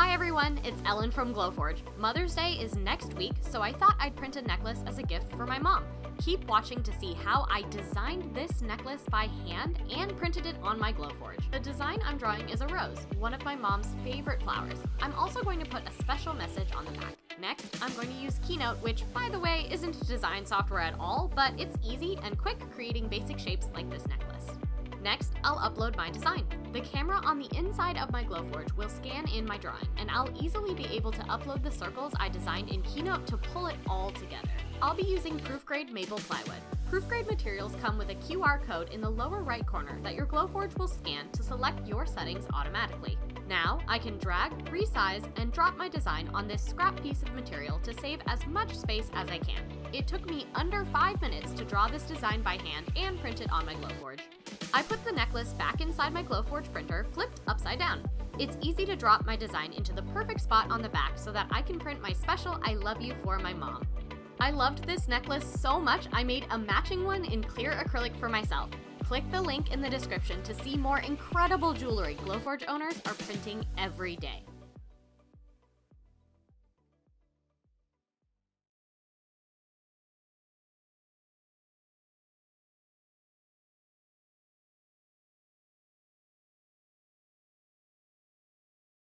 Hi everyone, it's Ellen from Glowforge. Mother's Day is next week, so I thought I'd print a necklace as a gift for my mom. Keep watching to see how I designed this necklace by hand and printed it on my Glowforge. The design I'm drawing is a rose, one of my mom's favorite flowers. I'm also going to put a special message on the back. Next, I'm going to use Keynote, which, by the way, isn't design software at all, but it's easy and quick creating basic shapes like this necklace. Next, I'll upload my design. The camera on the inside of my Glowforge will scan in my drawing, and I'll easily be able to upload the circles I designed in Keynote to pull it all together. I'll be using proof-grade maple plywood. Proof-grade materials come with a QR code in the lower right corner that your Glowforge will scan to select your settings automatically. Now, I can drag, resize, and drop my design on this scrap piece of material to save as much space as I can. It took me under 5 minutes to draw this design by hand and print it on my Glowforge. I put the necklace back inside my Glowforge printer, flipped upside down. It's easy to drop my design into the perfect spot on the back so that I can print my special I love you for my mom. I loved this necklace so much I made a matching one in clear acrylic for myself. Click the link in the description to see more incredible jewelry Glowforge owners are printing every day.